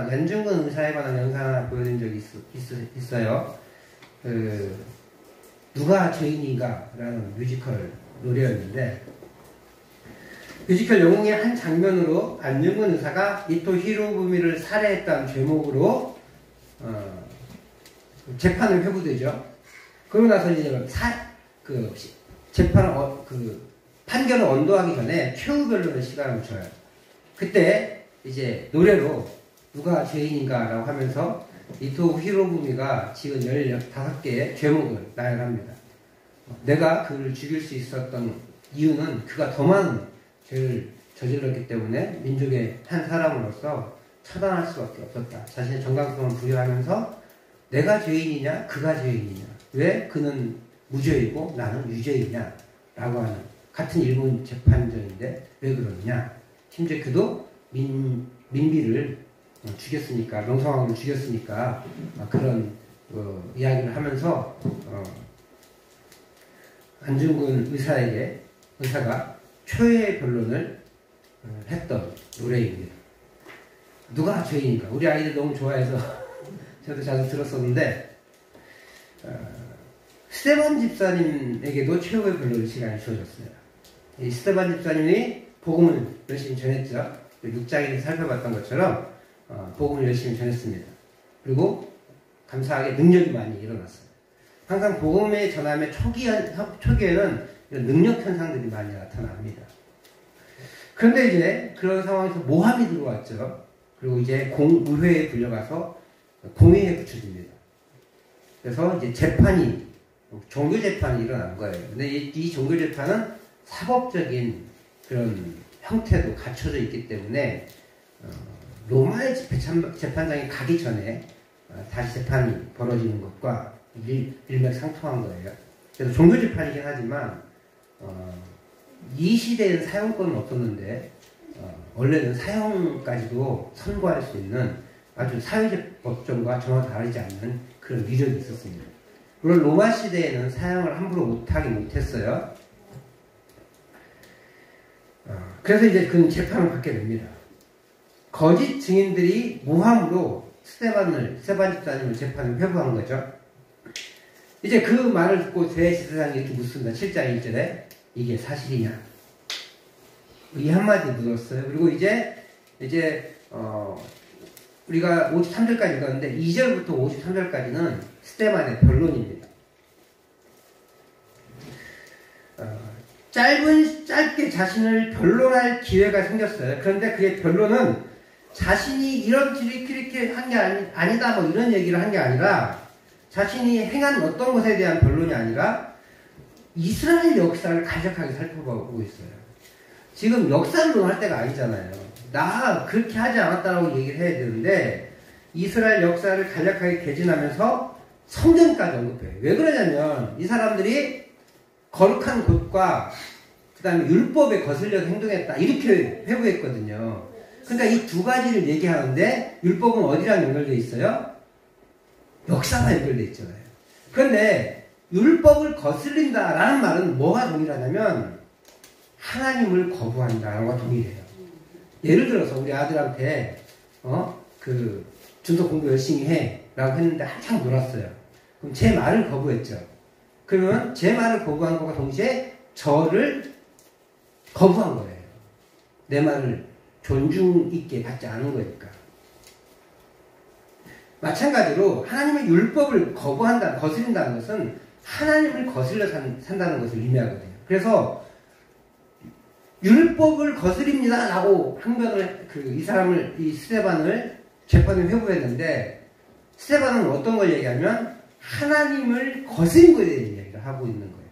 안중근 의사에 관한 영상 하나 보여드린 적이 있어요. 누가 죄인인가? 라는 뮤지컬 노래였는데, 뮤지컬 영웅의 한 장면으로 안중근 의사가 이토 히로부미를 살해했다는 제목으로 재판을 회부되죠. 그러고 나서 이제 판결을 언도하기 전에 최후 변론의 시간을 줘요. 그때 이제 노래로 누가 죄인인가라고 하면서 이토 히로부미가 지은 15개의 죄목을 나열합니다. 내가 그를 죽일 수 있었던 이유는 그가 더 많은 죄를 저질렀기 때문에 민족의 한 사람으로서 처단할 수밖에 없었다. 자신의 정강성을 부여하면서 내가 죄인이냐 그가 죄인이냐, 왜 그는 무죄이고 나는 유죄이냐 라고 하는, 같은 일본 재판전인데 왜 그러느냐, 심지어 그도 민비를 죽였으니까, 명성황후를 죽였으니까 그런 이야기를 하면서 안중근 의사가 최후의 변론을 했던 노래입니다. 누가 죄인인가? 우리 아이들 너무 좋아해서 저도 자주 들었었는데, 스테반 집사님에게도 최후의 변론 시간이 주어졌어요. 이 스테반 집사님이 복음을 열심히 전했죠. 6장에서 살펴봤던 것처럼 복음을 열심히 전했습니다. 그리고 감사하게 능력이 많이 일어났어요. 항상 복음의 전함의 초기에는 이런 능력 현상들이 많이 나타납니다. 그런데 이제 그런 상황에서 모함이 들어왔죠. 그리고 이제 공의회에 불려가서 공회에 붙여집니다. 그래서 이제 종교재판이 일어난 거예요. 근데 이 종교재판은 사법적인 그런 형태도 갖춰져 있기 때문에 로마의 재판장에 가기 전에 다시 재판이 벌어지는 것과 일맥상통한 거예요. 그래서 종교재판이긴 하지만 이 시대에는 사형권은 없었는데 원래는 사형까지도 선고할 수 있는 아주 사회법정과 전혀 다르지 않는 그런 위력이 있었습니다. 물론 로마 시대에는 사형을 함부로 못했어요. 그래서 이제 그 재판을 받게 됩니다. 거짓 증인들이 모함으로 스테반 집사님을 재판을 회부한 거죠. 이제 그 말을 듣고 대제사장이 이렇게 묻습니다. 7장 1절에 이게 사실이냐? 이 한마디 묻었어요. 그리고 이제 우리가 53절까지 읽었는데 2절부터 53절까지는 스테반의 변론입니다. 짧게 자신을 변론할 기회가 생겼어요. 그런데 그의 변론은 자신이 이렇게 한 게 아니다 뭐 이런 얘기를 한 게 아니라, 자신이 행한 어떤 것에 대한 변론이 아니라 이스라엘 역사를 간략하게 살펴보고 있어요. 지금 역사를 논할 때가 아니잖아요. 나 그렇게 하지 않았다라고 얘기를 해야 되는데 이스라엘 역사를 간략하게 개진하면서 성전까지 언급해요. 왜 그러냐면 이 사람들이 거룩한 곳과 그 다음에 율법에 거슬려서 행동했다 이렇게 회부했거든요. 그러니까 이 두 가지를 얘기하는데 율법은 어디랑 연결되어 있어요? 역사가 연결되어 있잖아요. 그런데 율법을 거슬린다라는 말은 뭐가 동일하냐면 하나님을 거부한다라고 동일해요. 예를 들어서 우리 아들한테 준서 공부 열심히 해 라고 했는데 한참 놀았어요. 그럼 제 말을 거부했죠. 그러면 제 말을 거부한 것과 동시에 저를 거부한 거예요. 내 말을 존중 있게 받지 않은 거니까. 마찬가지로 하나님의 율법을 거스린다는 것은 하나님을 거슬려 산다는 것을 의미하거든요. 그래서 율법을 거스립니다 라고 항변을 이 스테반을 재판에 회부했는데, 스테반은 어떤 걸 얘기하면 하나님을 거스린 거에 대한 이야기를 하고 있는 거예요.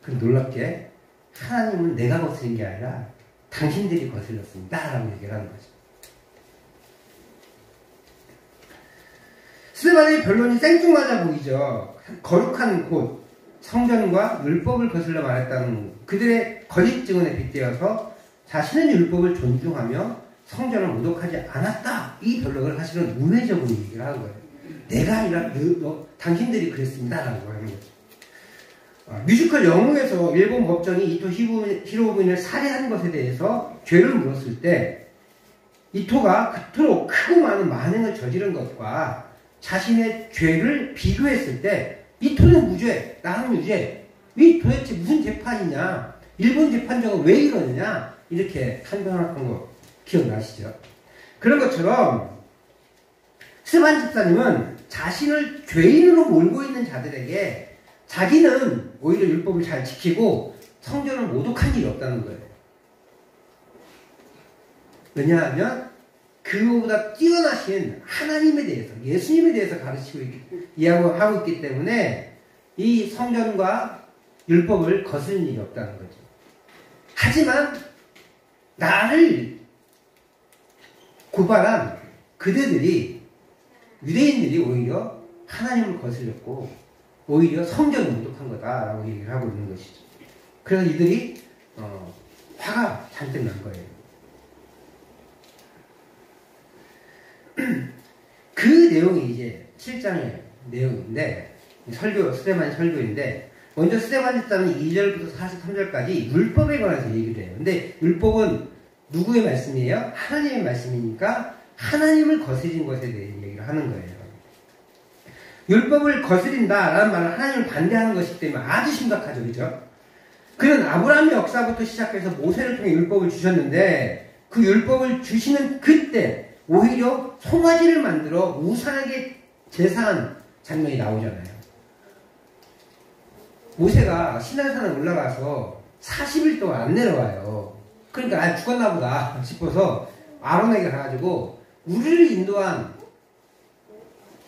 그럼 놀랍게 하나님은 내가 거스린 게 아니라 당신들이 거슬렸습니다 라고 얘기를 하는 거죠. 스테반의 변론이 생뚱맞아 보이죠. 거룩한 곳, 성전과 율법을 거슬러 말했다는 그들의 거짓 증언에 빗대어서 자신은 율법을 존중하며 성전을 모독하지 않았다. 이 변론을 사실은 우회적으로 얘기를 하는 거예요. 내가 아니라 당신들이 그랬습니다 라고 하는 거죠. 뮤지컬 영웅에서 일본 법정이 이토 히로부미를 살해한 것에 대해서 죄를 물었을 때 이토가 그토록 크고 많은 만행을 저지른 것과 자신의 죄를 비교했을 때 이토는 무죄, 나는 유죄. 이 도대체 무슨 재판이냐? 일본 재판정은 왜 이러느냐? 이렇게 판단한 거 기억나시죠? 그런 것처럼 스테반 집사님은 자신을 죄인으로 몰고 있는 자들에게 자기는 오히려 율법을 잘 지키고 성전을 모독한 일이 없다는 거예요. 왜냐하면 그보다 뛰어나신 하나님에 대해서, 예수님에 대해서 가르치고 이야기하고 있기 때문에 이 성전과 율법을 거스른 일이 없다는 거죠. 하지만 나를 고발한 그대들이, 유대인들이 오히려 하나님을 거슬렸고 오히려 성전을 모독한 거다라고 얘기를 하고 있는 것이죠. 그래서 이들이 화가 잔뜩 난 거예요. 그 내용이 이제 7장의 내용인데, 스데반 설교인데, 먼저 스데반 집사는 2절부터 43절까지 율법에 관해서 얘기를 해요. 근데 율법은 누구의 말씀이에요? 하나님의 말씀이니까 하나님을 거스린 것에 대해 얘기를 하는 거예요. 율법을 거스린다라는 말은 하나님을 반대하는 것이기 때문에 아주 심각하죠. 그죠? 그는 아브라함의 역사부터 시작해서 모세를 통해 율법을 주셨는데, 그 율법을 주시는 그때 오히려 송아지를 만들어 우상에게 제사한 장면이 나오잖아요. 모세가 시내산에 올라가서 40일 동안 안 내려와요. 그러니까 죽었나 보다 싶어서 아론에게 가가지고 우리를 인도한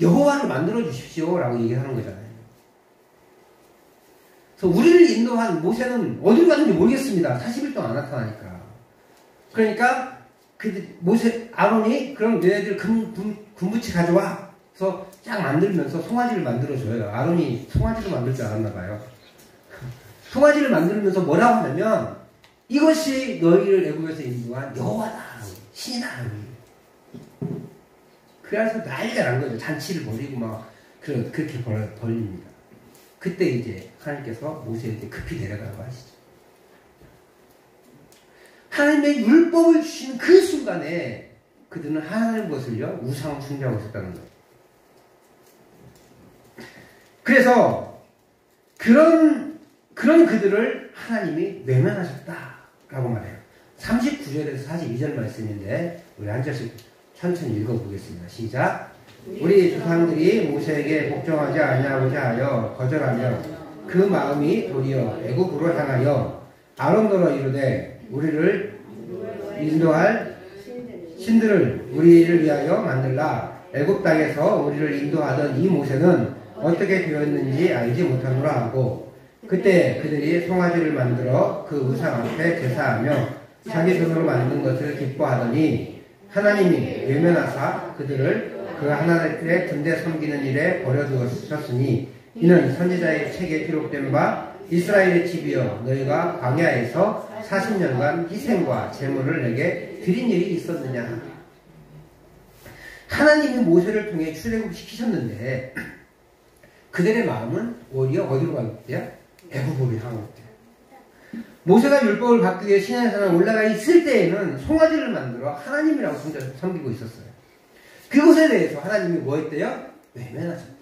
여호와를 만들어 주십시오 라고 얘기하는 거잖아요. 그래서 우리를 인도한 모세는 어디로 갔는지 모르겠습니다. 40일 동안 안 나타나니까. 그러니까 아론이 그럼 너희들 금부치 가져와. 그래서 쫙 만들면서 송아지를 만들어줘요. 아론이 송아지를 만들 줄 알았나 봐요. 송아지를 만들면서 뭐라고 하냐면 이것이 너희를 애굽에서 인도한 여호와다. 신이다. 그래서 난리가 난 거죠. 잔치를 벌이고 막 그렇게 벌립니다. 그때 이제 하나님께서 모세에게 급히 내려가라고 하시죠. 하나님의 율법을 주신 그 순간에 그들은 하나님을 거슬려 우상을 숭배하고 있었다는 거예요. 그래서 그런 그들을 하나님이 외면하셨다라고 말해요. 39절에서 42절 말씀인데 우리 한 절씩 천천히 읽어보겠습니다. 시작. 우리 조상들이 모세에게 복종하지 아니하고자 하여 거절하며 그 마음이 도리어 애굽으로 향하여 아론더러 이르되 우리를 인도할 신들을 우리를 위하여 만들라. 애굽 땅에서 우리를 인도하던 이 모세는 어떻게 되었는지 알지 못하노라 하고 그때 그들이 송아지를 만들어 그 우상 앞에 제사하며 자기 손으로 만든 것을 기뻐하더니 하나님이 외면하사 그들을 그 하나님의 군대 섬기는 일에 버려두었으니 이는 선지자의 책에 기록된 바 이스라엘의 집이여 너희가 광야에서 40년간 희생과 제물을 내게 드린 일이 있었느냐. 하나님이 모세를 통해 출애굽시키셨는데 그들의 마음은 오히려 어디로 가겠대요? 애굽으로 향하고 있대요. 모세가 율법을 받기 위해 시내산에 올라가 있을 때에는 송아지를 만들어 하나님이라고 섬기고 있었어요. 그것에 대해서 하나님이 뭐 했대요? 외면하셨다.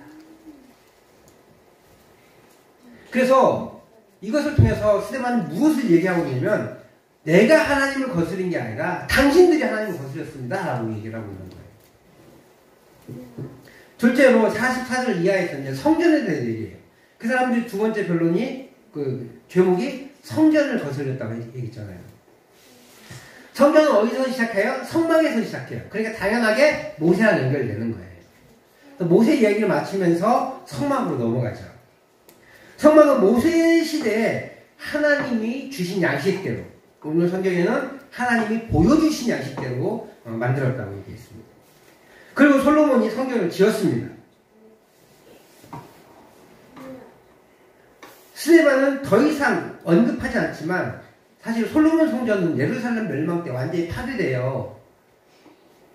그래서 이것을 통해서 스데반은 무엇을 얘기하고 있냐면 내가 하나님을 거스린 게 아니라 당신들이 하나님을 거스렸습니다 라고 얘기를 하고 있는 거예요. 둘째로 44절 이하에서 이제 성전에 대해서 얘기해요. 그 사람들이 두 번째 변론이 제목이 성전을 거슬렸다고 얘기했잖아요. 성전은 어디서 시작해요? 성막에서 시작해요. 그러니까 당연하게 모세랑 연결되는 거예요. 모세 이야기를 마치면서 성막으로 넘어가죠. 성막은 모세 시대에 하나님이 주신 양식대로, 오늘 성경에는 하나님이 보여주신 양식대로 만들었다고 얘기했습니다. 그리고 솔로몬이 성전을 지었습니다. 스데반은 더 이상 언급하지 않지만 사실 솔로몬 성전은 예루살렘 멸망 때 완전히 파괴돼요.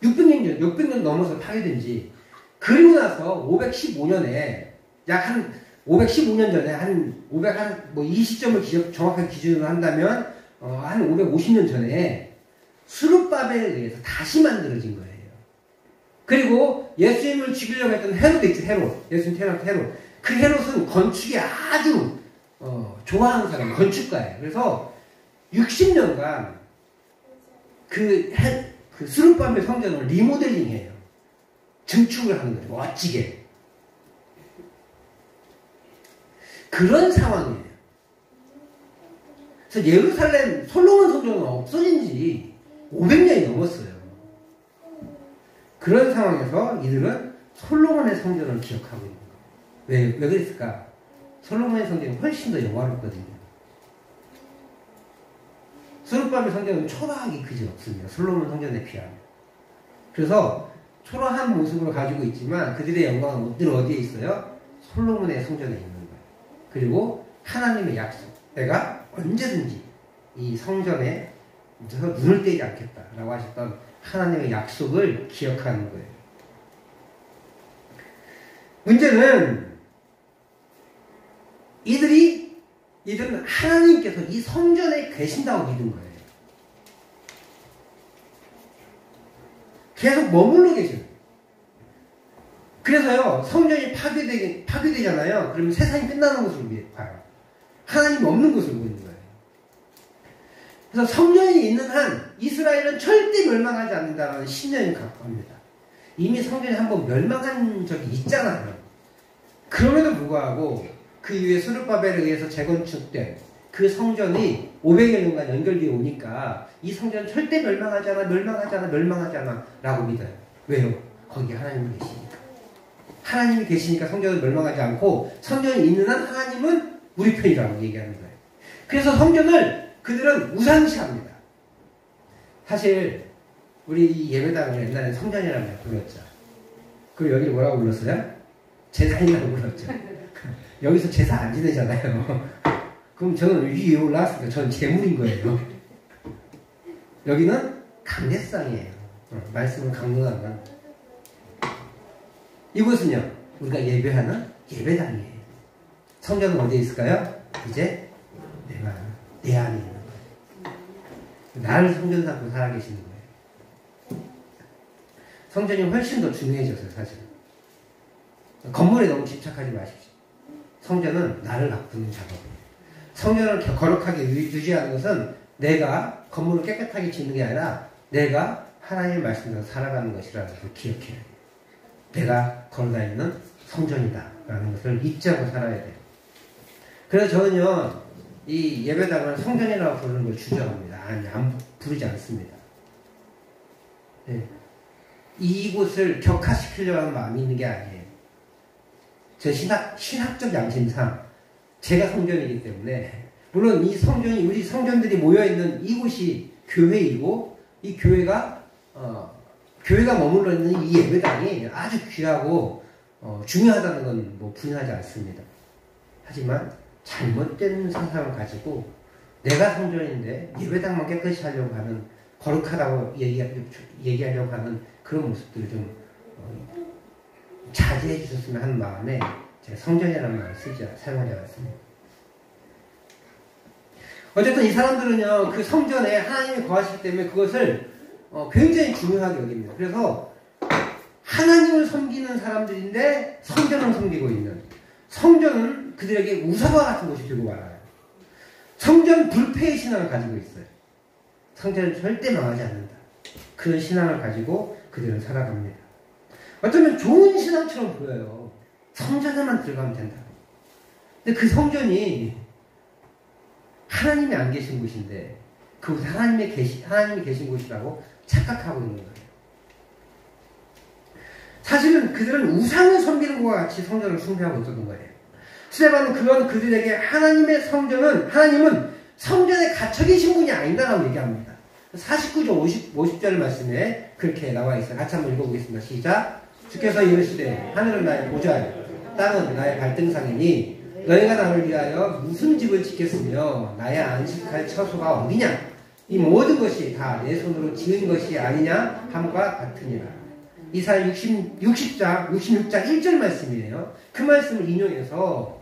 600년 넘어서 파괴된 지. 그리고 나서 515년에 약 한 515년 전에 이 시점을 정확하게 기준으로 한다면 한 550년 전에 수르바벨에 의해서 다시 만들어진 거예요. 그리고 예수님을 죽이려고 했던 헤롯 있죠, 헤롯. 예수님 태어난 헤롯. 그 헤롯은 건축이 아주 좋아하는 사람, 건축가예요. 그래서 60년간 그 수르바벨 성전을 리모델링해요. 증축을 하는 거예요. 멋지게. 그런 상황이에요. 그래서 예루살렘 솔로몬 성전은 없어진 지 500년이 넘었어요. 그런 상황에서 이들은 솔로몬의 성전을 기억하고 있는 거예요. 왜 그랬을까? 솔로몬의 성전이 훨씬 더 영화롭거든요. 수르바벨 성전은 초라하기 그지없습니다. 솔로몬 성전에 비하면. 그래서 초라한 모습으로 가지고 있지만 그들의 영광은 늘 어디에 있어요? 솔로몬의 성전에 있는 거예요. 그리고 하나님의 약속. 내가 언제든지 이 성전에 눈을 떼지 않겠다라고 하셨던 하나님의 약속을 기억하는 거예요. 문제는 이들은 하나님께서 이 성전에 계신다고 믿은 거예요. 계속 머물러 계셔요. 그래서요, 성전이 파괴되잖아요. 그러면 세상이 끝나는 것으로 봐요. 하나님 없는 것으로 보이는 거예요. 그래서 성전이 있는 한 이스라엘은 절대 멸망하지 않는다는 신념이 각고합니다. 이미 성전이 한번 멸망한 적이 있잖아요. 그럼에도 불구하고 그 이후에 수르바벨에 의해서 재건축된 그 성전이 500여 년간 연결되어 오니까 이 성전은 절대 멸망하지 않아 라고 믿어요. 왜요? 거기에 하나님이 계시니까. 하나님이 계시니까 성전은 멸망하지 않고 성전이 있는 한 하나님은 우리 편이라고 얘기하는 거예요. 그래서 성전을 그들은 우상시합니다. 사실 우리 이 예배당을 옛날에 성전이라고 불렀죠. 그리고 여기를 뭐라고 불렀어요? 제사이라고 불렀죠. 여기서 제사 안 지내잖아요. 그럼 저는 위에 올라왔으니까 저는 재물인 거예요. 여기는 강대상이에요. 말씀을 강론하는. 이곳은요, 우리가 예배하는 예배당이에요. 성전은 어디에 있을까요? 이제 내 안에 있는 거예요. 나를 성전 삼고 살아계시는 거예요. 성전이 훨씬 더 중요해졌어요, 사실은. 건물에 너무 집착하지 마십시오. 성전은 나를 바꾸는 작업이에요. 성전을 거룩하게 유지하는 것은 내가 건물을 깨끗하게 짓는 게 아니라 내가 하나님의 말씀대로 살아가는 것이라는 것을 기억해야 돼요. 내가 걸어다니는 성전이다 라는 것을 잊지 않고 살아야 돼요. 그래서 저는요, 이 예배당을 성전이라고 부르는 걸 주저합니다. 아니, 부르지 않습니다. 네. 이곳을 격화시키려고 하는 마음이 있는 게 아니에요. 제 신학적 양심상 제가 성전이기 때문에, 물론 이 성전이, 우리 성전들이 모여있는 이곳이 교회이고, 이 교회가 머물러 있는 이 예배당이 아주 귀하고 중요하다는 건 뭐 부인하지 않습니다. 하지만 잘못된 상상을 가지고 내가 성전인데 예배당만 깨끗이 하려고 하는, 거룩하다고 얘기하려고 하는 그런 모습들을 좀 자제해 주셨으면 하는 마음에 제가 성전이라는 말을 사용하지 않았습니다. 어쨌든 이 사람들은요, 그 성전에 하나님이 거하시기 때문에 그것을 굉장히 중요하게 여깁니다. 그래서 하나님을 섬기는 사람들인데 성전을 섬기고 있는, 성전은 그들에게 우상과 같은 것이 되고 말아요. 성전 불패의 신앙을 가지고 있어요. 성전은 절대 망하지 않는다. 그런 신앙을 가지고 그들은 살아갑니다. 어쩌면 좋은 신앙처럼 보여요. 성전에만 들어가면 된다. 근데 그 성전이 하나님이 안 계신 곳인데 그곳에 하나님이 계신 곳이라고 착각하고 있는 거예요. 사실은 그들은 우상을 섬기는 것과 같이 성전을 숭배하고 있었던 거예요. 스데반은 그들에게 하나님은 성전에 갇혀 계신 분이 아니다라고 얘기합니다. 49절 50절 말씀에 그렇게 나와 있어요. 같이 한번 읽어보겠습니다. 시작. 주께서 이르시되 하늘은 나의 보좌요 땅은 나의 발등상이니 너희가 나를 위하여 무슨 집을 짓겠으며 나의 안식할 처소가 어디냐? 이 모든 것이 다 내 손으로 지은 것이 아니냐 함과 같으니라. 이사야 66장 1절 말씀이에요. 그 말씀을 인용해서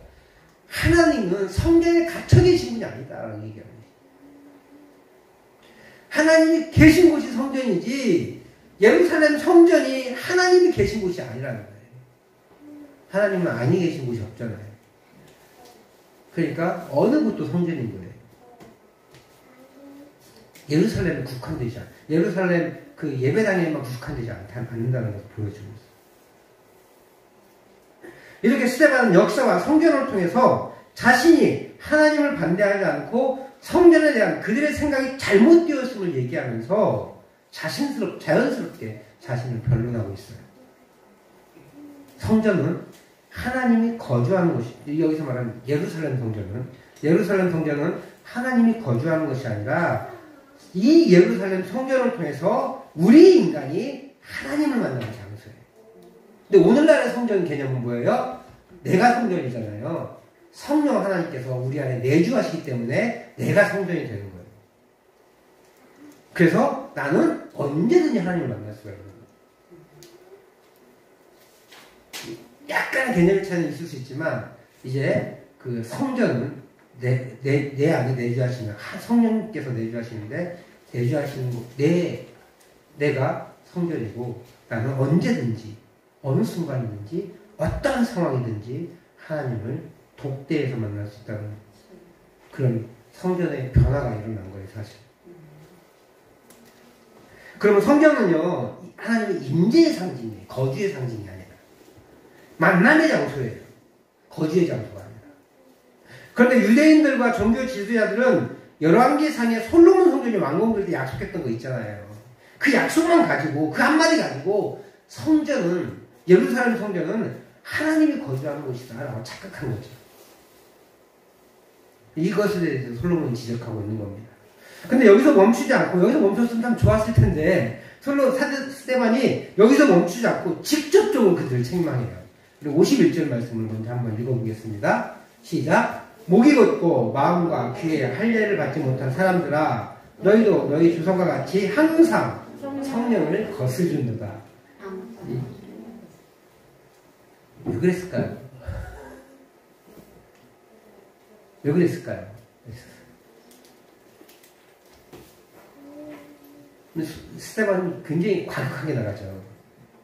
하나님은 성전에 갇혀 계신 분이 아니다라고 얘기합니다. 하나님이 계신 곳이 성전이지 예루살렘 성전이 하나님이 계신 곳이 아니라는 거예요. 하나님은 아니 계신 곳이 없잖아요. 그러니까 어느 곳도 성전인 거예요. 예루살렘에 국한되지 않아. 예루살렘 그 예배당에만 국한되지 않는다는 것을 보여주고 있어요. 이렇게 스데반은 역사와 성전을 통해서 자신이 하나님을 반대하지 않고 성전에 대한 그들의 생각이 잘못되었음을 얘기하면서 자연스럽게 자신을 변론하고 있어요. 성전은 하나님이 거주하는 것이, 여기서 말하는 예루살렘 성전은 하나님이 거주하는 것이 아니라 이 예루살렘 성전을 통해서 우리 인간이 하나님을 만나는 장소예요. 근데 오늘날의 성전 개념은 뭐예요? 내가 성전이잖아요. 성령 하나님께서 우리 안에 내주하시기 때문에 내가 성전이 되는 거예요. 그래서 나는 언제든지 하나님을 만날 수가 있는 거예요. 약간의 개념 차이는 있을 수 있지만 이제 그 성전은 내 안에 내주하시는 성령님께서 내주하시는데 내주하시는 내가 성전이고 나는 언제든지 어느 순간이든지 어떤 상황이든지 하나님을 독대해서 만날 수 있다는 그런 성전의 변화가 일어난 거예요, 사실. 그러면 성전은요, 하나님의 임재의 상징이에요. 거주의 상징이 아니라. 만남의 장소예요. 거주의 장소가 아니라. 그런데 유대인들과 종교 지도자들은 열왕기상에 솔로몬 성전이 완공될 때 약속했던 거 있잖아요. 그 약속만 가지고, 그 한마디 가지고 예루살렘 성전은 하나님이 거주하는 곳이다 라고 착각한 거죠. 이것에 대해서 솔로몬이 지적하고 있는 겁니다. 근데 여기서 멈추지 않고, 여기서 멈췄으면 참 좋았을 텐데, 스데반이 여기서 멈추지 않고 직접적으로 그들을 책망해요. 그리고 51절 말씀을 먼저 한번 읽어보겠습니다. 시작. 목이 곧고 마음과 귀에 할례를 받지 못한 사람들아, 너희도 너희 조상과 같이 항상 성령을 거스르는도다. 왜 그랬을까요? 왜 그랬을까요? 스데반은 굉장히 과격하게 나가죠.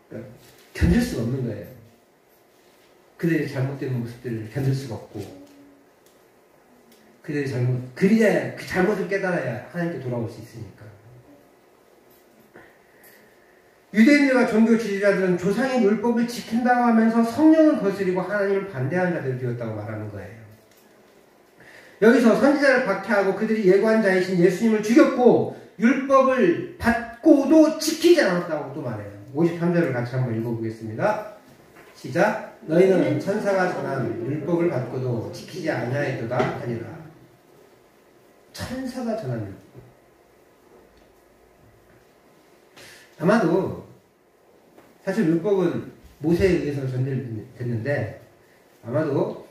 그러니까 견딜 수가 없는 거예요. 그들의 잘못된 모습들을 견딜 수가 없고, 그래야 그 잘못을 깨달아야 하나님께 돌아올 수 있으니까. 유대인들과 종교 지도자들은 조상의 율법을 지킨다고 하면서 성령을 거스리고 하나님을 반대하는 자들이 되었다고 말하는 거예요. 여기서 선지자를 박해하고 그들이 예고한 자이신 예수님을 죽였고 율법을 받고도 지키지 않았다고 또 말해요. 53절을 같이 한번 읽어보겠습니다. 시작. 너희는 천사가 전한 율법을 받고도 지키지 아니하였도다 하니라. 천사가 전한 율법. 아마도 사실 율법은 모세에 의해서 전달됐는데 아마도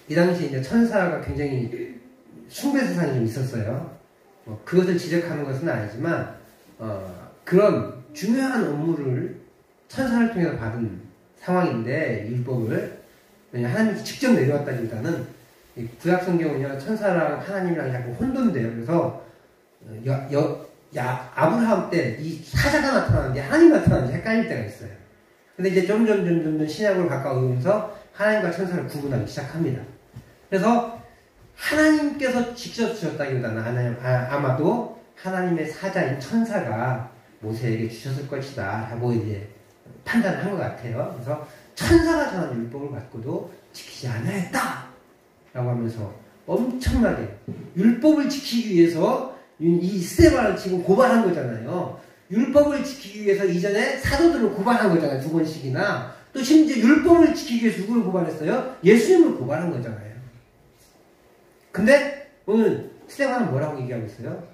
이 당시에 이제 천사가 굉장히 숭배 사상이 좀 있었어요. 그것을 지적하는 것은 아니지만 그런 중요한 업무를 천사를 통해서 받은 상황인데 율법을 하나님이 직접 내려왔다기보다는 구약 성경은요 천사랑 하나님이랑 약간 혼돈돼요. 그래서 아브라함 때 이 사자가 나타나는데 하나님 나타나는지 헷갈릴 때가 있어요. 근데 이제 점점 신약으로 가까우면서 하나님과 천사를 구분하기 시작합니다. 그래서 하나님께서 직접 주셨다기보다는 아마도 하나님의 사자인 천사가 모세에게 주셨을 것이다 라고 이제 판단을 한 것 같아요. 그래서 천사가 전한 율법을 받고도 지키지 않았다 라고 하면서 엄청나게 율법을 지키기 위해서 이 스데반을 지금 고발한 거잖아요. 율법을 지키기 위해서 이전에 사도들을 고발한 거잖아요. 2번씩이나. 또 심지어 율법을 지키기 위해서 누구를 고발했어요? 예수님을 고발한 거잖아요. 근데 오늘 스데반은 뭐라고 얘기하고 있어요?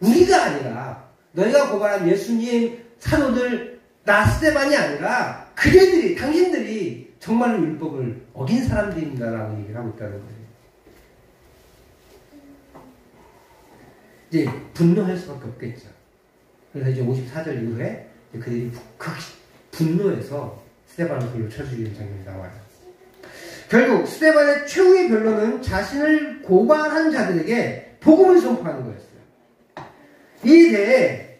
우리가 아니라 너희가 고발한 예수님, 사도들, 나 스데반이 아니라 그대들이, 당신들이 정말로 율법을 어긴 사람들입니다라고 얘기를 하고 있다는 거예요. 이제 분노할 수밖에 없겠죠. 그래서 이제 54절 이후에 그들이 분노해서 스데반을 돌로 쳐 죽이는 장면이 나와요. 결국 스데반의 최후의 변론은 자신을 고발한 자들에게 복음을 선포하는 거였어요. 이에 대해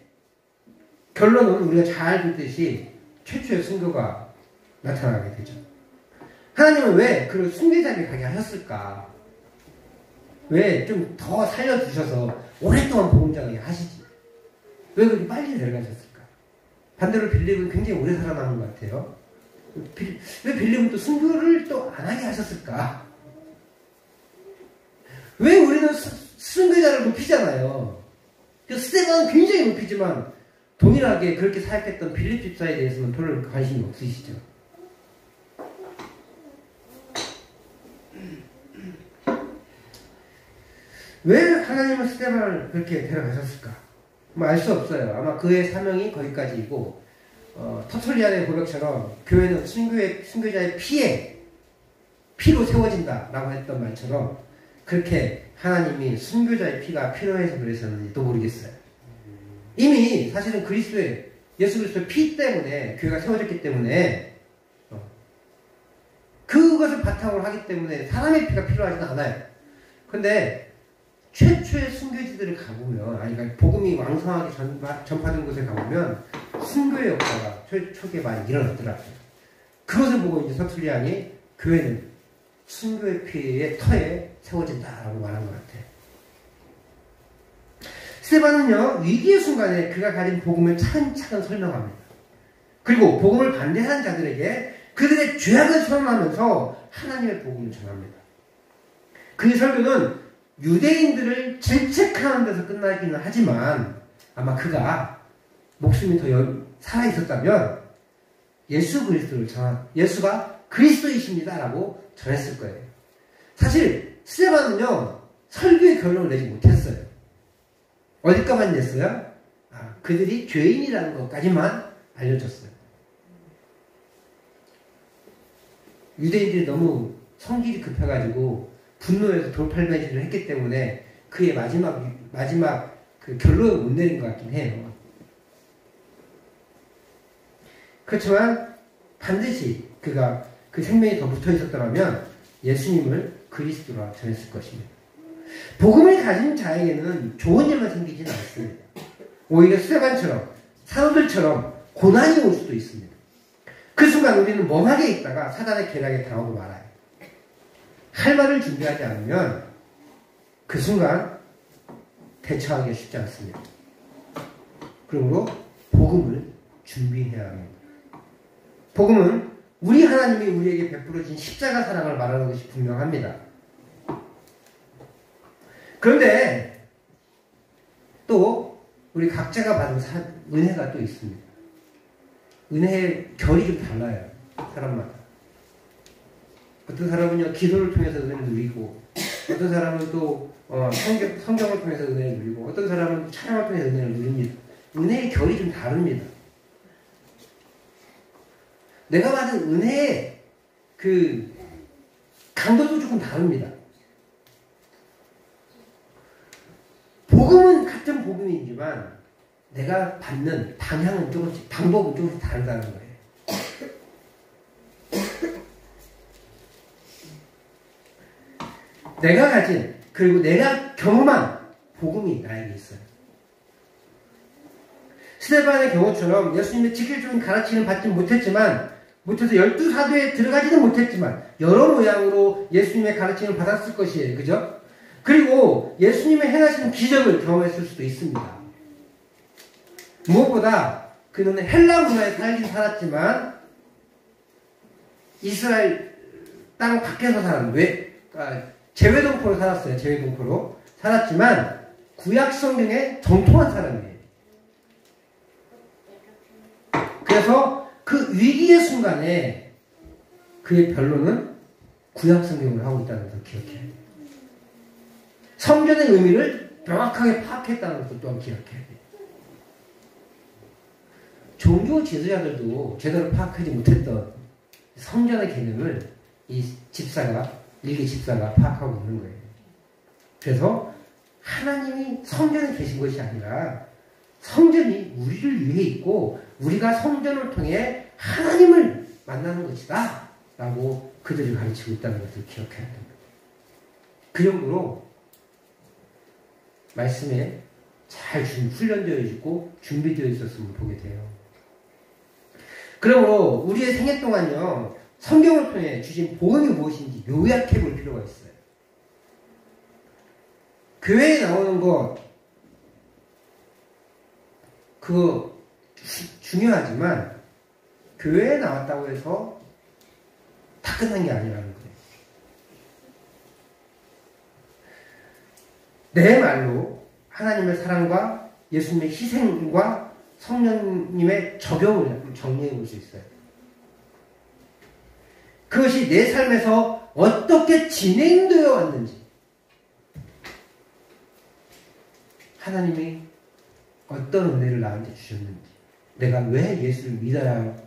결론은 우리가 잘 알고 있듯이 최초의 순교가 나타나게 되죠. 하나님은 왜 그 순교자를 가게 하셨을까? 왜 좀 더 살려주셔서 오랫동안 복음자가 하시지? 왜 그렇게 빨리 데려가셨을까? 반대로 빌립은 굉장히 오래 살아남은 것 같아요. 왜 빌립은 또 순교를 또 안 하게 하셨을까? 왜 우리는 순교자를 높이잖아요. 스데반은 굉장히 높이지만 동일하게 그렇게 사역했던 빌립 집사에 대해서는 별로 관심이 없으시죠. 왜 하나님은 스데반을 그렇게 데려가셨을까? 알 수 없어요. 아마 그의 사명이 거기까지이고 터툴리안의 고백처럼 교회는 순교자의 피로 세워진다라고 했던 말처럼 그렇게 하나님이 순교자의 피가 필요해서 그랬었는지도 모르겠어요. 이미 사실은 예수 그리스도의 피 때문에 교회가 세워졌기 때문에 그것을 바탕으로 하기 때문에 사람의 피가 필요하지는 않아요. 근데 최초의 순교지들을 가보면, 그러니까 복음이 왕성하게 전파된 곳에 가보면 순교의 역사가 초기에 많이 일어났더라고요. 그것을 보고 이제 터툴리안이 교회는 순교의 피의 터에 세워진다라고 말한 것 같아요. 스데반은요, 위기의 순간에 그가 가진 복음을 차근차근 설명합니다. 그리고 복음을 반대하는 자들에게 그들의 죄악을 선언하면서 하나님의 복음을 전합니다. 그의 설교는 유대인들을 질책하는 데서 끝나기는 하지만 아마 그가 목숨이 더 살아있었다면 예수가 그리스도이십니다라고 전했을 거예요. 사실 스데반은요, 설교의 결론을 내지 못했어요. 어디까지만 냈어요? 그들이 죄인이라는 것까지만 알려줬어요. 유대인들이 너무 성질이 급해가지고 분노해서 돌팔매질을 했기 때문에 그의 마지막 그 결론을 못 내린 것 같긴 해요. 그렇지만 반드시 그가 그 생명이 더 붙어 있었더라면 예수님을 그리스도라 전했을 것입니다. 복음을 가진 자에게는 좋은 일만 생기지는 않습니다. 오히려 스데반처럼 사도들처럼 고난이 올 수도 있습니다. 그 순간 우리는 멍하게 있다가 사단의 계략에 당하고 말아요. 할 말을 준비하지 않으면 그 순간 대처하기 쉽지 않습니다. 그러므로 복음을 준비해야 합니다. 복음은 우리 하나님이 우리에게 베풀어진 십자가 사랑을 말하는 것이 분명합니다. 그런데 또 우리 각자가 받은 은혜가 또 있습니다. 은혜의 결이 좀 달라요. 사람마다. 어떤 사람은요, 기도를 통해서 은혜를 누리고, 어떤 사람은 또 성경을 통해서 은혜를 누리고, 어떤 사람은 찬양을 통해서 은혜를 누립니다. 은혜의 결이 좀 다릅니다. 내가 받은 은혜의 그 강도도 조금 다릅니다. 복음은 같은 복음이지만 내가 받는 방향은 조금씩, 방법은 조금씩 다르다는 거예요. 내가 가진, 그리고 내가 경험한 복음이 나에게 있어요. 스데반의 경우처럼 예수님의 지킬적인 가르침을 받지 못해서 12사도에 들어가지는 못했지만 여러 모양으로 예수님의 가르침을 받았을 것이에요. 그죠? 그리고 예수님의 행하시는 기적을 경험했을 수도 있습니다. 무엇보다 그는 헬라 문화에 살았지만 이스라엘 땅 밖에서 재외동포로 살았어요. 재외동포로 살았지만 구약 성경에 정통한 사람이에요. 그래서 그 위기의 순간에 그의 변론은 구약 성경을 하고 있다는 것을 기억해야 돼요. 성전의 의미를 명확하게 파악했다는 것도 또한 기억해야 돼요. 종교 지도자들도 제대로 파악하지 못했던 성전의 개념을 일개 집사가 파악하고 있는 거예요. 그래서 하나님이 성전에 계신 것이 아니라 성전이 우리를 위해 있고 우리가 성전을 통해 하나님을 만나는 것이다 라고 그들이 가르치고 있다는 것을 기억해야 됩니다. 그 정도로 말씀에 잘 훈련되어 있고 준비되어 있었으면 보게 돼요. 그러므로 우리의 생애 동안요, 성경을 통해 주신 복음이 무엇인지 요약해 볼 필요가 있어요. 교회에 나오는 거, 그거 중요하지만, 교회에 나왔다고 해서 다 끝난 게 아니라는 거예요. 내 말로 하나님의 사랑과 예수님의 희생과 성령님의 적용을 정리해 볼 수 있어요. 그것이 내 삶에서 어떻게 진행되어 왔는지, 하나님이 어떤 은혜를 나한테 주셨는지, 내가 왜 예수를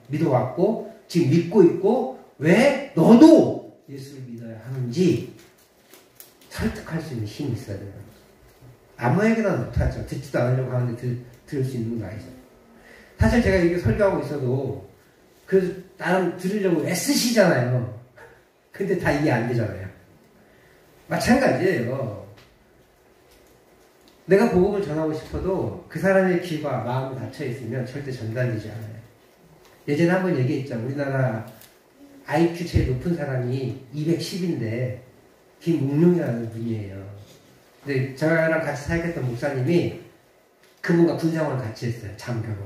믿어왔고 지금 믿고 있고 왜 너도 예수를 믿어야 하는지 설득할 수 있는 힘이 있어야 돼요. 아무에게나 못하죠. 듣지도 않으려고 하는데 들을 수 있는 건 아니죠. 사실 제가 이렇게 설교하고 있어도 그래서 나름 들으려고 애쓰시잖아요. 근데 다 이해 안 되잖아요. 마찬가지예요. 내가 복음을 전하고 싶어도 그 사람의 귀가 마음이 닫혀 있으면 절대 전달되지 않아요. 예전에 한번 얘기했죠. 우리나라 IQ 제일 높은 사람이 210인데 김웅룡이라는 분이에요. 근데 저랑 같이 사역했던 목사님이 그분과 군생활을 같이 했어요. 장교로.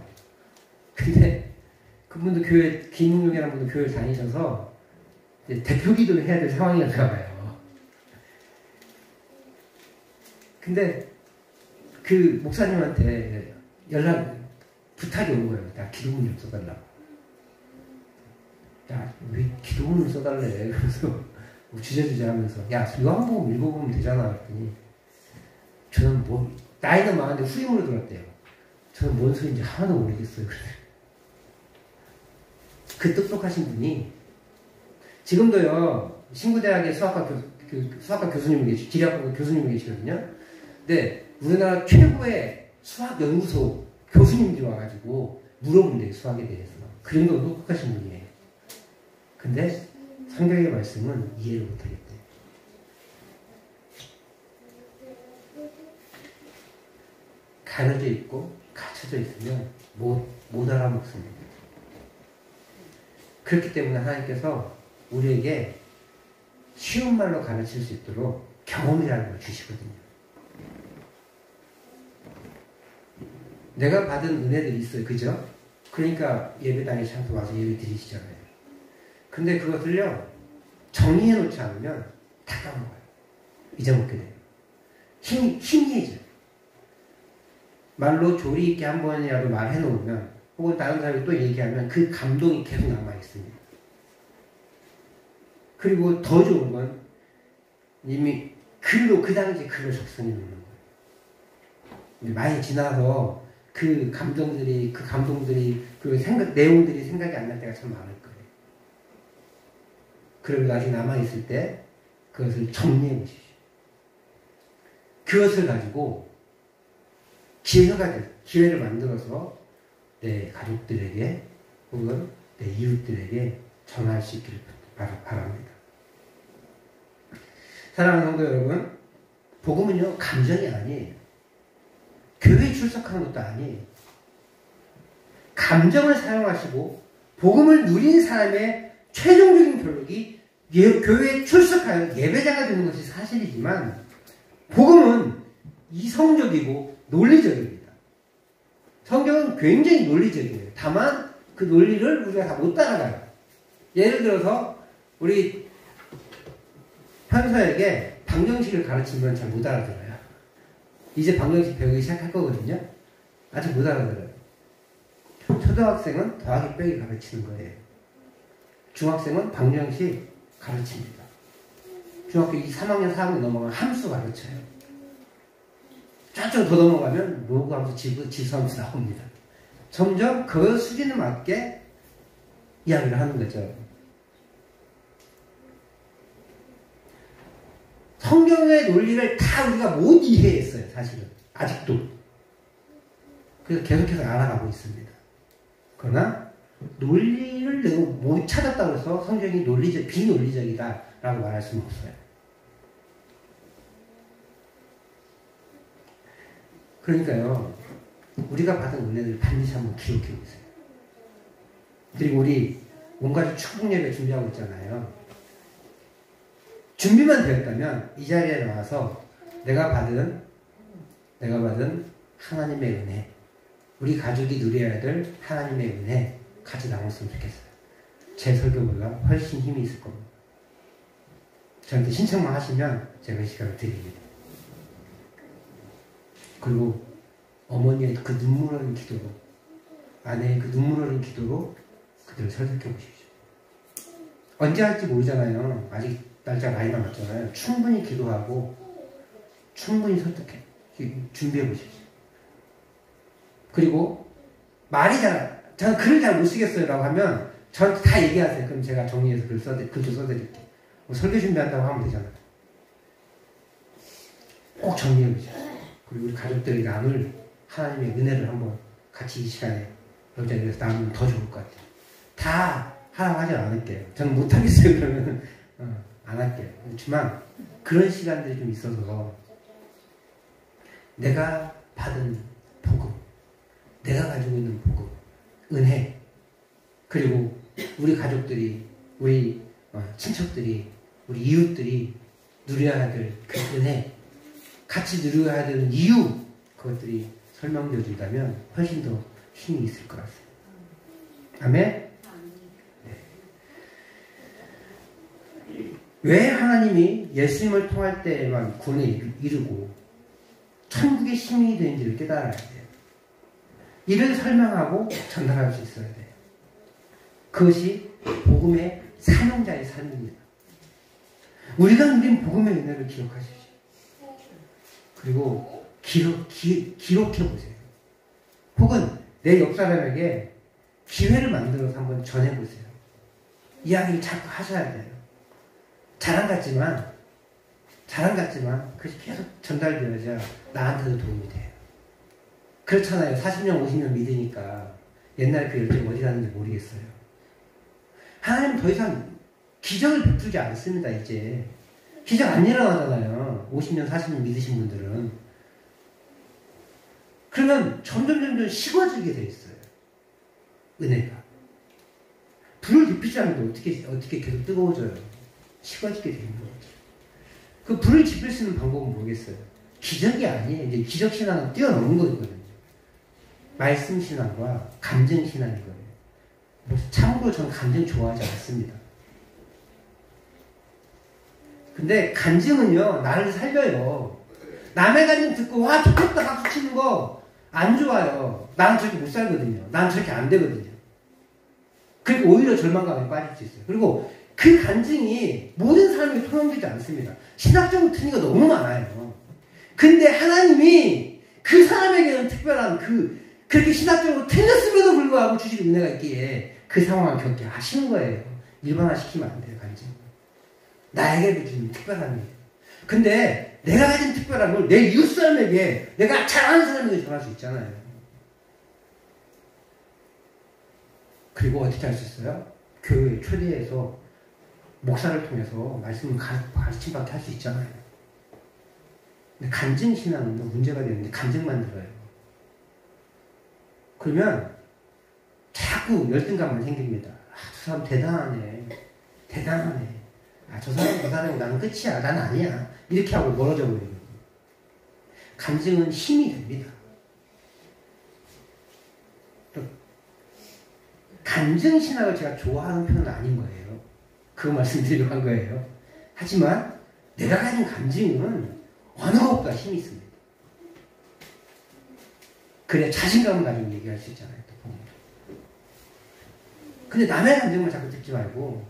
근데 그분도 김웅룡이라는 분도 교회를 다니셔서 대표 기도를 해야 될 상황이었나 봐요. 근데 그 목사님한테 부탁이 온 거예요. 나 기도문을 써달라고. 야, 왜 기도문을 써달래? 그래서 주저주저 하면서, 야, 요한복음 읽어보면 되잖아. 그랬더니, 저는 나이는 많은데 후임으로 들었대요. 저는 뭔 소리인지 하나도 모르겠어요. 그 똑똑하신 분이, 지금도요, 신구대학의 수학과 교수님이 기계학과 교수님이 계시거든요. 근데 우리나라 최고의 수학연구소 교수님들이 와가지고 물어본대요, 수학에 대해서. 그 정도로 똑똑하신 분이에요. 근데 성경의 말씀은 이해를 못하겠대요. 가려져 있고 갇혀져 있으면 못 알아먹습니다. 그렇기 때문에 하나님께서 우리에게 쉬운 말로 가르칠 수 있도록 경험이라는 걸 주시거든요. 내가 받은 은혜들이 있어요. 그죠? 그러니까 예배당에 참석 와서 예배 드리시잖아요. 근데 그것을요, 정리해 놓지 않으면 다 까먹어요. 잊어먹게 돼요. 희미해져요. 말로 조리 있게 한 번이라도 말해 놓으면, 혹은 다른 사람이 또 얘기하면 그 감동이 계속 남아있습니다. 그리고 더 좋은 건 이미 그 당시에 글로 적성해 놓는 거예요. 많이 지나서 그 감동들이, 그 내용들이 생각이 안 날 때가 참 많을 거예요. 그리고 나중에 남아있을 때 그것을 정리해 보십시오. 그것을 가지고 기회를 만들어서 내 가족들에게 혹은 내 이웃들에게 전할 수 있기를 바랍니다. 사랑하는 성도 여러분, 복음은요, 감정이 아니에요. 교회에 출석하는 것도 아니에요. 감정을 사용하시고 복음을 누린 사람의 최종적인 결론이 교회에 출석하여 예배자가 되는 것이 사실이지만, 복음은 이성적이고 논리적입니다. 성경은 굉장히 논리적이에요. 다만 그 논리를 우리가 다 못 따라가요. 예를 들어서 우리 현서에게 방정식을 가르치면 잘 못 알아들어요. 이제 방정식 배우기 시작할 거거든요. 아직 못 알아들어요. 초등학생은 더하기 빼기 가르치는 거예요. 중학생은 방정식 가르칩니다. 중학교 3학년, 4학년 넘어가면 함수 가르쳐요. 쫙쫙 더 넘어가면 로그함수, 지수함수 나옵니다. 점점 그 수준에 맞게 이야기를 하는 거죠. 성경의 논리를 다 우리가 못 이해했어요, 사실은. 아직도. 그래서 계속해서 알아가고 있습니다. 그러나 논리를 내가 못 찾았다고 해서 성경이 비논리적이다라고 말할 수는 없어요. 그러니까요, 우리가 받은 은혜를 반드시 한번 기록해 보세요. 그리고 우리 온가족 축복 예배 준비하고 있잖아요. 준비만 되었다면 이 자리에 나와서 내가 받은 하나님의 은혜, 우리 가족이 누려야 될 하나님의 은혜 같이 나눴으면 좋겠어요. 제 설교보다 훨씬 힘이 있을 겁니다. 저한테 신청만 하시면 제가 시간을 드립니다. 그리고 어머니의 그 눈물 흘린 기도로, 아내의 그 눈물 흘린 기도로 그들을 설득해 보십시오. 언제 할지 모르잖아요. 아직 날짜 많이 남았잖아요. 충분히 기도하고 충분히 설득해 준비해 보십시오. 그리고 저는 글을 잘 못 쓰겠어요 라고 하면 저한테 다 얘기하세요. 그럼 제가 정리해서 글도 써드릴게요. 설교 준비한다고 하면 되잖아요. 꼭 정리해 보십시오. 그리고 우리 가족들이 나눌 하나님의 은혜를 한번 같이 이 시간에 여기서 나누면 더 좋을 것 같아요. 다 하라고 하지 않을게요. 저는 못하겠어요. 그러면 안 할게요. 그렇지만 그런 시간들이 좀 있어서 내가 받은 복음, 내가 가지고 있는 복음, 은혜, 그리고 우리 가족들이, 우리 친척들이, 우리 이웃들이 누려야 될 그 은혜, 같이 누려야 되는 이유, 그것들이 설명되어 준다면 훨씬 더 힘이 있을 것 같습니다. 아멘? 네. 왜 하나님이 예수님을 통할 때에만 구원을 이루고 천국의 시민이 되는지를 깨달아야 돼요. 이를 설명하고 전달할 수 있어야 돼요. 그것이 복음의 사명자의 삶입니다. 우리가 누린 복음의 은혜를 기억하십시오. 그리고 기록해보세요. 혹은 내 옆 사람에게 기회를 만들어서 한번 전해보세요. 이야기를 자꾸 하셔야 돼요. 자랑 같지만 그것이 계속 전달되어야 나한테도 도움이 돼요. 그렇잖아요. 40년, 50년 믿으니까 옛날 그 열정 어디 갔는지 모르겠어요. 하나님 더 이상 기적을 베풀지 않습니다. 이제 기적 안 일어나잖아요. 50년, 40년 믿으신 분들은. 그러면 점점 식어지게 돼 있어요. 은혜가. 불을 지피지 않는데 어떻게 계속 뜨거워져요? 식어지게 되는 거죠. 그 불을 지필 수 있는 방법은 모르겠어요. 기적이 아니에요. 이제 기적 신앙은 뛰어넘은 거거든요. 말씀 신앙과 감정 신앙이거든요. 참고로 저는 감정 좋아하지 않습니다. 근데 간증은요, 나를 살려요. 남의 간증 듣고, 와, 좋겠다, 박수 치는 거, 안 좋아요. 나는 저렇게 못 살거든요. 나는 저렇게 안 되거든요. 그리고 오히려 절망감에 빠질 수 있어요. 그리고 그 간증이 모든 사람에게 통용되지 않습니다. 신학적으로 틀리가 너무 많아요. 근데 하나님이 그 사람에게는 특별한 그렇게 신학적으로 틀렸음에도 불구하고 주신 은혜가 있기에 그 상황을 겪게 하시는 거예요. 일반화시키면 안 돼요, 간증. 나에게도 주는 특별한 일. 근데 내가 가진 특별한 걸 내 이웃 사람에게, 내가 잘 아는 사람에게 전할 수 있잖아요. 그리고 어떻게 할 수 있어요? 교회 초대해서 목사를 통해서 말씀을 가르침받게 할 수 있잖아요. 근데 간증신앙은 문제가 되는데 간증만 들어요. 그러면 자꾸 열등감만 생깁니다. 저 사람 대단하네. 저 사람이 나는 끝이야. 난 아니야. 이렇게 하고 멀어져 버리거든요. 간증은 힘이 됩니다. 간증신학을 제가 좋아하는 편은 아닌 거예요. 그거 말씀드리려고 한 거예요. 하지만 내가 가진 간증은 어느 것보다 힘이 있습니다. 그래야 자신감을 가지고 얘기할 수 있잖아요. 근데 남의 간증만 자꾸 듣지 말고,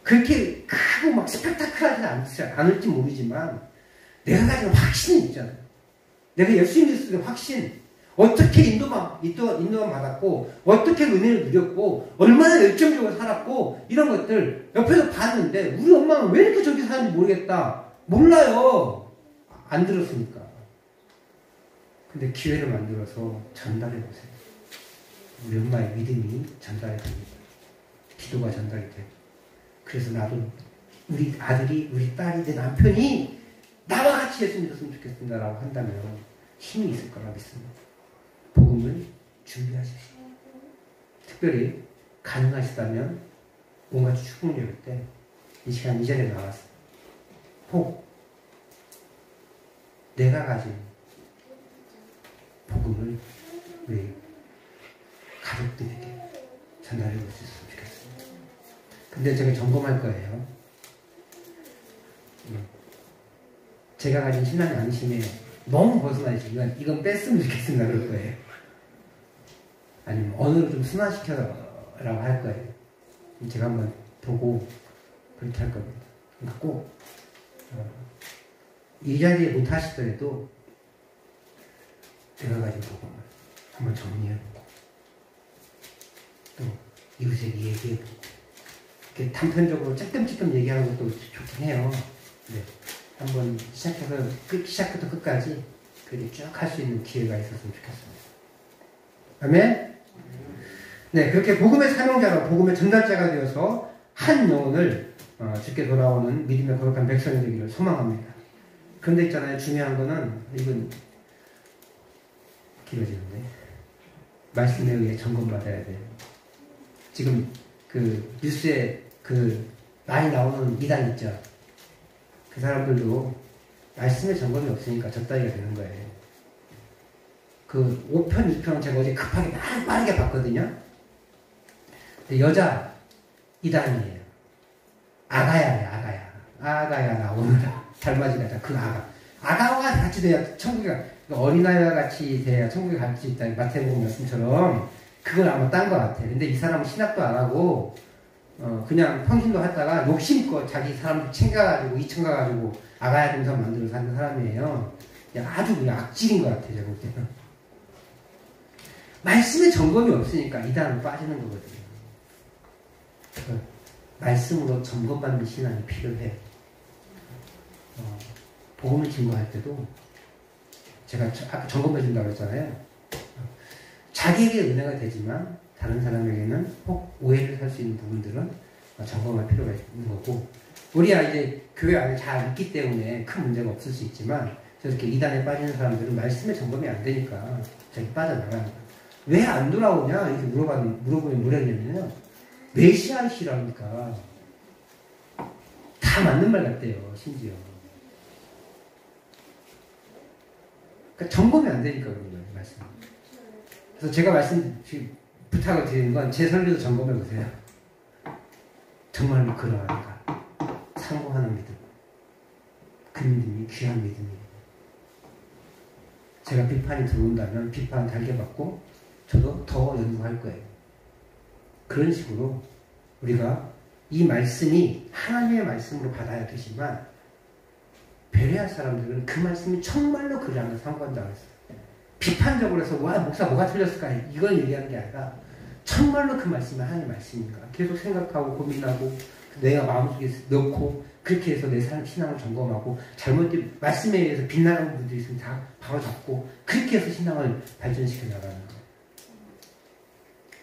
그렇게 크고 막 스펙타클하지 않을지 모르지만 내가 가진 확신이 있잖아요. 내가 예수님 믿을 때 확신, 어떻게 인도만 받았고, 어떻게 은혜를 누렸고, 얼마나 열정적으로 살았고, 이런 것들 옆에서 봤는데 우리 엄마는 왜 이렇게 저렇게 사는지 모르겠다. 몰라요. 안 들었으니까. 근데 기회를 만들어서 전달해보세요. 우리 엄마의 믿음이 전달이 됩니다. 기도가 전달이 돼요. 그래서 나도 우리 아들이, 우리 딸이, 내 남편이 나와 같이 예수 믿었으면 좋겠습니다라고 한다면 힘이 있을 거라 믿습니다. 복음을 준비하십시오. 특별히 가능하시다면 온갖 축복력일 때 이 시간 이 자리에 나와서 혹 내가 가진 복음을 우리 가족들에게 전달해 볼 수 있으면 좋겠습니다. 근데 제가 점검할 거예요. 제가 가진 신앙의 안심에 너무 벗어나 있으면 이건 뺐으면 좋겠습니다. 그럴 거예요. 아니면 언어를 좀 순화시켜라고 할 거예요. 제가 한번 보고 그렇게 할 겁니다. 그러니까 꼭 이 자리에 못 하시더라도 내가 가진 복음을 한번 정리해보고 또 이웃에게 얘기해보고 이렇게 단편적으로 찔끔찔끔 얘기하는 것도 좋긴 해요. 네. 한번 시작부터 끝까지 그렇게 쭉 할 수 있는 기회가 있었으면 좋겠습니다. 아멘? 네, 그렇게 복음의 사명자로 복음의 전달자가 되어서 한 영혼을 주께 돌아오는 믿음의 거룩한 백성이 되기를 소망합니다. 그런데 있잖아요. 중요한 거는 이건 길어지는데 말씀에 의해 점검받아야 돼요. 지금 그 뉴스에 그 많이 나오는 이단 있죠. 그 사람들도 말씀의 점검이 없으니까 젖다리가 되는 거예요. 그 5편, 2편 제가 어제 급하게 빠르게 봤거든요. 근데 여자 이단이에요. 아가야 나오느라 달맞이 가자. 그 아가와 같이 돼야 천국에 어린아이와 같이 돼야 천국에 갈 수 있다. 마태복음 말씀처럼 그걸 아마 딴 것 같아. 근데 이 사람은 신학도 안 하고 그냥 평신도 하다가 욕심껏 자기 사람들 챙겨가지고 2층 가가지고 아가야 동산 만들어 사는 사람이에요. 아주 그냥 악질인 것 같아. 제가 볼 때는. 말씀에 점검이 없으니까 이단으로 빠지는 거거든요. 말씀으로 점검받는 신앙이 필요해. 복음을 증거할 때도 제가 아까 점검해 준다고 했잖아요. 자기에게 은혜가 되지만 다른 사람에게는 혹 오해를 살 수 있는 부분들은 점검할 필요가 있는 거고, 우리야 이제 교회 안에 잘 있기 때문에 큰 문제가 없을 수 있지만 저렇게 이단에 빠지는 사람들은 말씀에 점검이 안 되니까 저기 빠져나가는 거예요. 왜 안 돌아오냐 이렇게 물어보면 뭐랬냐면요, 메시아이시라니까. 다 맞는 말 같대요. 심지어 그러니까 점검이 안 되니까 그런 거예요. 말씀. 그래서 제가 부탁을 드리는 건 제 설교도 점검해 보세요. 정말로 그러한가? 상고하는 믿음. 그 믿음이 귀한 믿음이에요. 제가 비판이 들어온다면 비판 달게 받고 저도 더 연구할 거예요. 그런 식으로 우리가 이 말씀이 하나님의 말씀으로 받아야 되지만 배려할 사람들은 그 말씀이 정말로 그러한가 상고한다고 했어요. 비판적으로 해서 와 목사 뭐가 틀렸을까 이걸 얘기하는 게 아니라 정말로 그 말씀이 하나님의 말씀인가 계속 생각하고 고민하고 내가 마음속에 넣고 그렇게 해서 내 신앙을 점검하고 잘못된 말씀에 의해서 빛나는 부분들이 있으면 다 바로잡고 그렇게 해서 신앙을 발전시켜 나가는 거예요.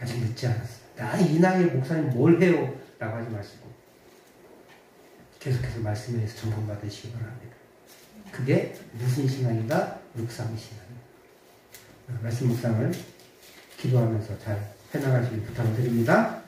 아직 늦지 않았어요. 나 이 나이에 목사님 뭘 해요? 라고 하지 마시고 계속해서 말씀에 의해서 점검받으시기 바랍니다. 그게 무슨 신앙이다? 묵상의 신앙입니다. 말씀 묵상을 기도하면서 잘 해나가시길 부탁을 드립니다.